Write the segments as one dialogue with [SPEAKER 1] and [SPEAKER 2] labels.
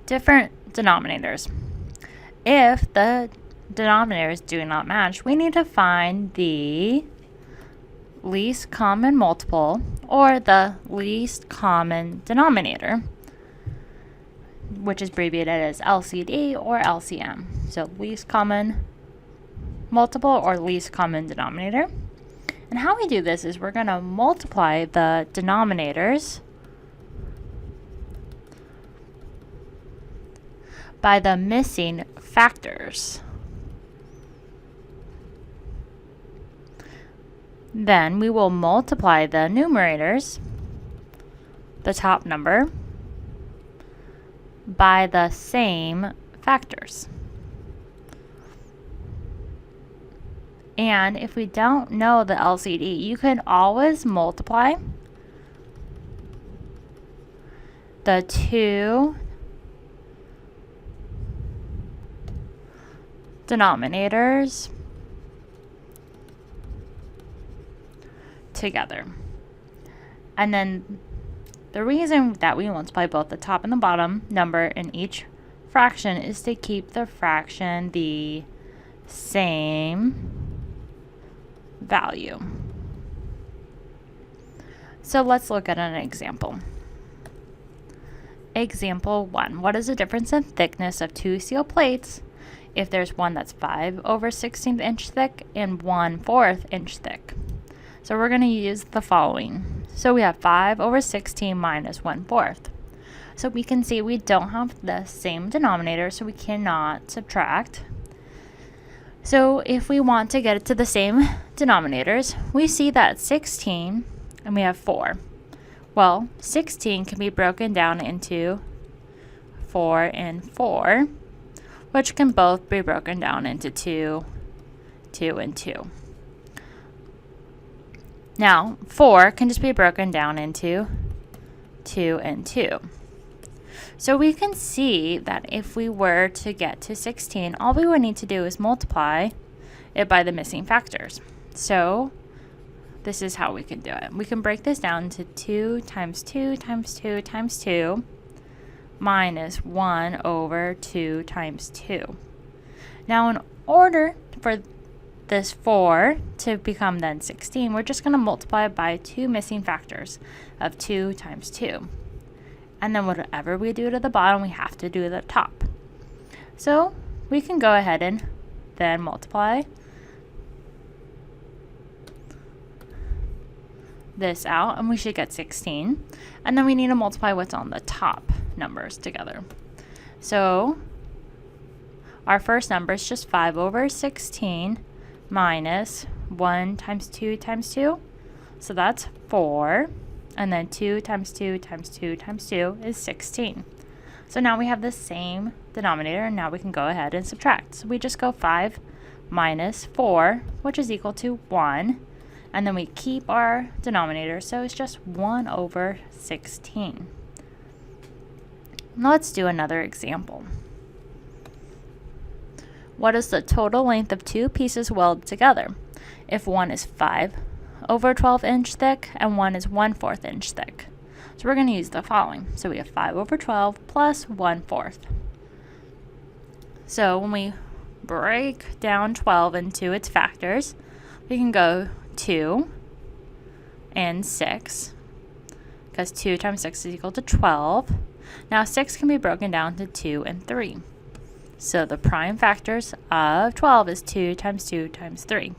[SPEAKER 1] different denominators. If the denominators do not match, we need to find the least common multiple or the least common denominator, which is abbreviated as LCD or LCM. So least common multiple or least common denominator. And how we do this is we're going to multiply the denominators by the missing factors. Then we will multiply the numerators, the top number, by the same factors. And if we don't know the LCD, you can always multiply the two denominators together. And then the reason that we multiply both the top and the bottom number in each fraction is to keep the fraction the same value. So let's look at an example. Example 1. What is the difference in thickness of two steel plates if there's one that's 5/16 inch thick and 1/4 inch thick? So we're going to use the following. So we have 5/16 minus 1/4. So we can see we don't have the same denominator, so we cannot subtract. So if we want to get it to the same denominators, we see that 16 and we have 4. Well, 16 can be broken down into 4 and 4, which can both be broken down into 2, 2, and 2. Now, 4 can just be broken down into 2 and 2. So we can see that if we were to get to 16, all we would need to do is multiply it by the missing factors. So this is how we can do it. We can break this down to 2 times 2 times 2 times 2 minus 1/2 times 2. Now, in order for this 4 to become then 16, we're just going to multiply it by two missing factors of 2 times 2. And then whatever we do to the bottom, we have to do the top. So we can go ahead and then multiply this out, and we should get 16. And then we need to multiply what's on the top numbers together. So our first number is just 5/16 minus 1 times 2 times 2. So that's 4. And then 2 times 2 times 2 times 2 is 16. So now we have the same denominator, and now we can go ahead and subtract. So we just go 5 minus 4, which is equal to 1. And then we keep our denominator, so it's just 1/16. Now let's do another example. What is the total length of two pieces welded together if one is 5/12 inch thick and one is 1/4 inch thick? So we're going to use the following. So we have 5/12 plus 1/4. So when we break down 12 into its factors, we can go 2 and 6, because 2 times 6 is equal to 12. Now 6 can be broken down to 2 and 3. So the prime factors of 12 is 2 times 2 times 3.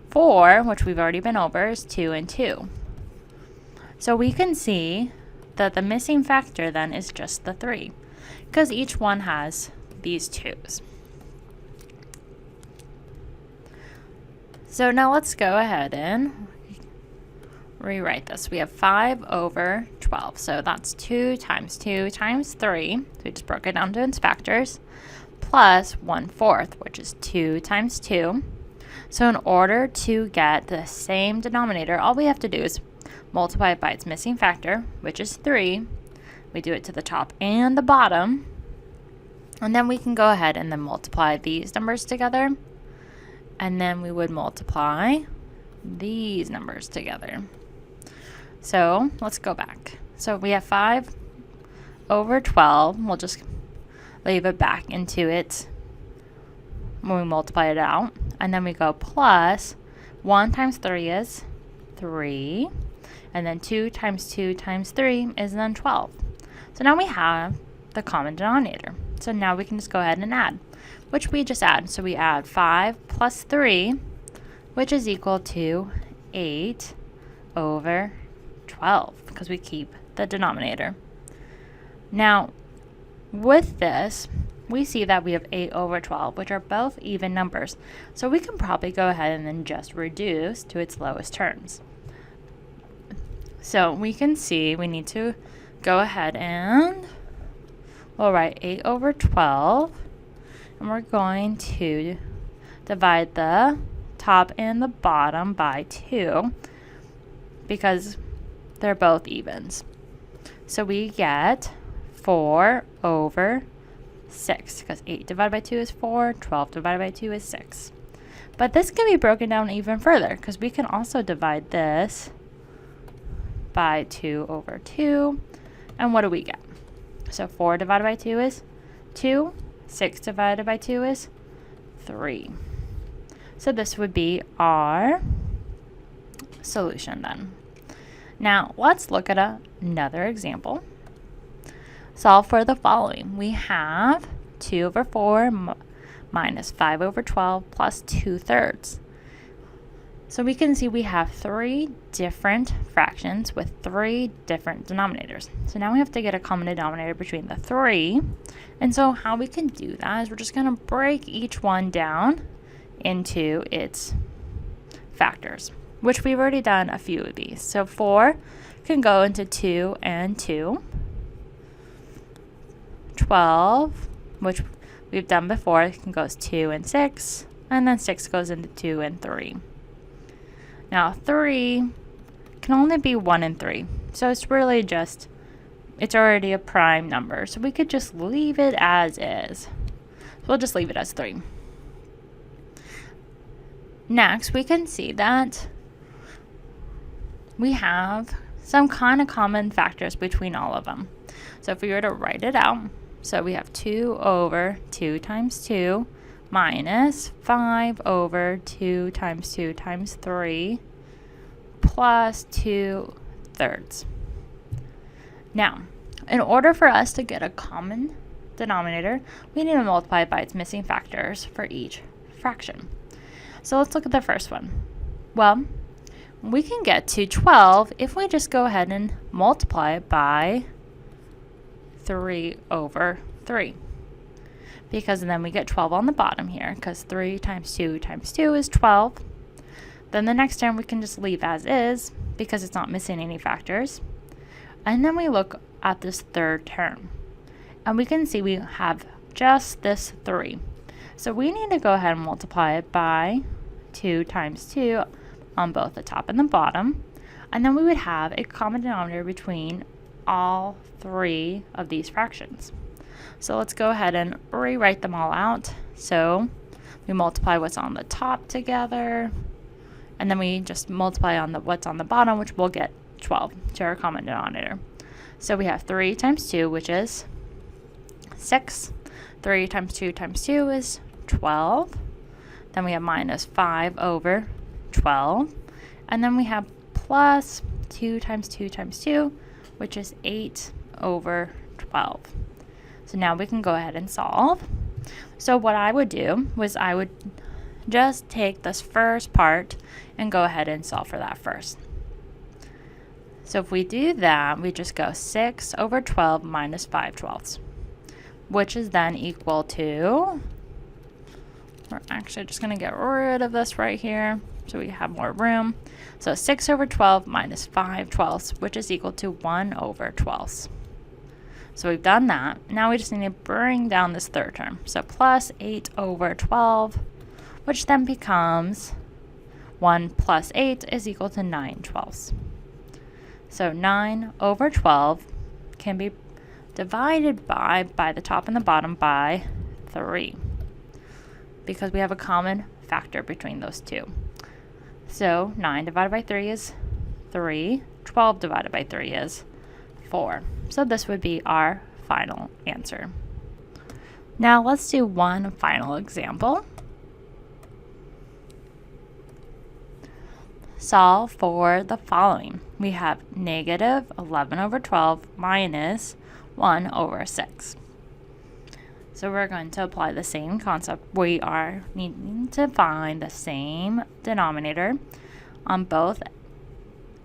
[SPEAKER 1] 4, which we've already been over, is 2 and 2. So we can see that the missing factor then is just the 3, because each one has these 2's. So now let's go ahead and rewrite this. We have 5/12. So that's 2 times 2 times 3. So we just broke it down to its factors. Plus 1/4, which is 2 times 2. So in order to get the same denominator, all we have to do is multiply it by its missing factor, which is 3. We do it to the top and the bottom. And then we can go ahead and then multiply these numbers together. And then we would multiply these numbers together. So let's go back. So we have 5 over 12. We'll just leave it back into it when we multiply it out. And then we go plus 1 times 3 is 3. And then 2 times 2 times 3 is then 12. So now we have the common denominator. So now we can just go ahead and add, which we just add. So we add 5 plus 3, which is equal to 8 over 12, because we keep the denominator. Now, with this, we see that we have 8 over 12, which are both even numbers. So we can probably go ahead and then just reduce to its lowest terms. So we can see we need to go ahead and we'll write 8 over 12, and we're going to divide the top and the bottom by 2 because they're both evens. So we get 4 over 6, because 8 divided by 2 is 4, 12 divided by 2 is 6. But this can be broken down even further, because we can also divide this by 2 over 2. And what do we get? So 4 divided by 2 is 2. 6 divided by 2 is 3. So this would be our solution then. Now let's look at another example. Solve for the following. We have 2 over 4 minus 5 over 12 plus 2/3. So we can see we have 3 different fractions with 3 different denominators. So now we have to get a common denominator between the 3. And so how we can do that is we're just going to break each one down into its factors, which we've already done a few of these. So 4 can go into 2 and 2. 12, which we've done before, can go 2 and 6. And then 6 goes into 2 and 3. Now 3 can only be 1 and 3. So it's really just, it's already a prime number. So we could just leave it as is. So we'll just leave it as 3. Next, we can see that we have some kind of common factors between all of them. So if we were to write it out, so we have 2 over 2 times 2 minus 5 over 2 times 2 times 3 plus 2/3. Now, in order for us to get a common denominator, we need to multiply it by its missing factors for each fraction. So let's look at the first one. Well, we can get to 12 if we just go ahead and multiply it by 3 over 3. Because then we get 12 on the bottom here, because 3 times 2 times 2 is 12. Then the next term we can just leave as is, because it's not missing any factors. And then we look at this third term, and we can see we have just this 3. So we need to go ahead and multiply it by 2 times 2 on both the top and the bottom. And then we would have a common denominator between all 3 of these fractions. So let's go ahead and rewrite them all out. So we multiply what's on the top together, and then we just multiply on what's on the bottom, which will get 12 to our common denominator. So we have 3 times 2, which is 6. 3 times 2 times 2 is 12. Then we have minus 5 over 12. And then we have plus 2 times 2 times 2, which is 8 over 12. So now we can go ahead and solve. So what I would do was I would just take this first part and go ahead and solve for that first. So if we do that, we just go 6 over 12 minus 5/12, which is then equal to, we're actually just going to get rid of this right here so we have more room. So 6 over 12 minus 5/12, which is equal to 1 over 12. So we've done that. Now we just need to bring down this third term. So plus 8 over 12, which then becomes 1 plus 8 is equal to 9/12. So 9 over 12 can be divided by the top and the bottom by 3, because we have a common factor between those two. So 9 divided by 3 is 3. 12 divided by 3 is 4. So this would be our final answer. Now let's do one final example. Solve for the following. We have negative 11 over 12 minus 1 over 6. So we're going to apply the same concept. We are needing to find the same denominator on both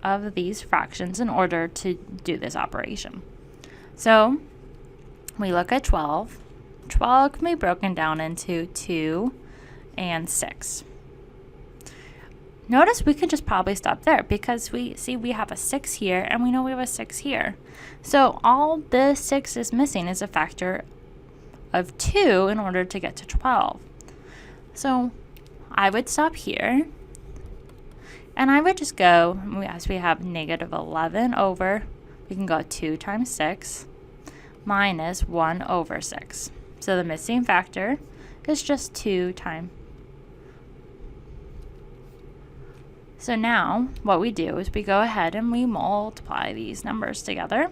[SPEAKER 1] of these fractions in order to do this operation. So we look at 12. 12 can be broken down into 2 and 6. Notice we could just probably stop there because we see we have a 6 here and we know we have a 6 here. So all this 6 is missing is a factor of 2 in order to get to 12. So I would stop here and I would just go, as we have negative 11 over, we can go 2 times 6 minus 1 over 6. So the missing factor is just 2 times. So now what we do is we go ahead and we multiply these numbers together,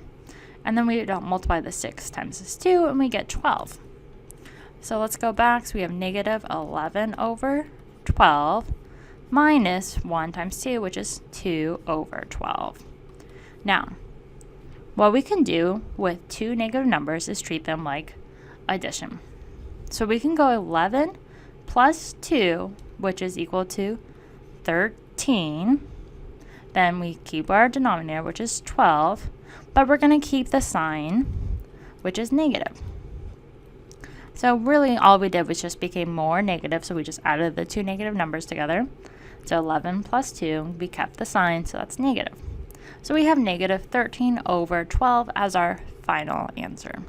[SPEAKER 1] and then we don't multiply the 6 times this 2 and we get 12. So let's go back. So we have negative 11 over 12 minus 1 times 2, which is 2 over 12. Now, what we can do with two negative numbers is treat them like addition. So we can go 11 plus 2, which is equal to 13. Then we keep our denominator, which is 12, but we're going to keep the sign, which is negative. So really all we did was just became more negative, so we just added the two negative numbers together. So 11 plus 2, we kept the sign, so that's negative. So we have negative 13 over 12 as our final answer.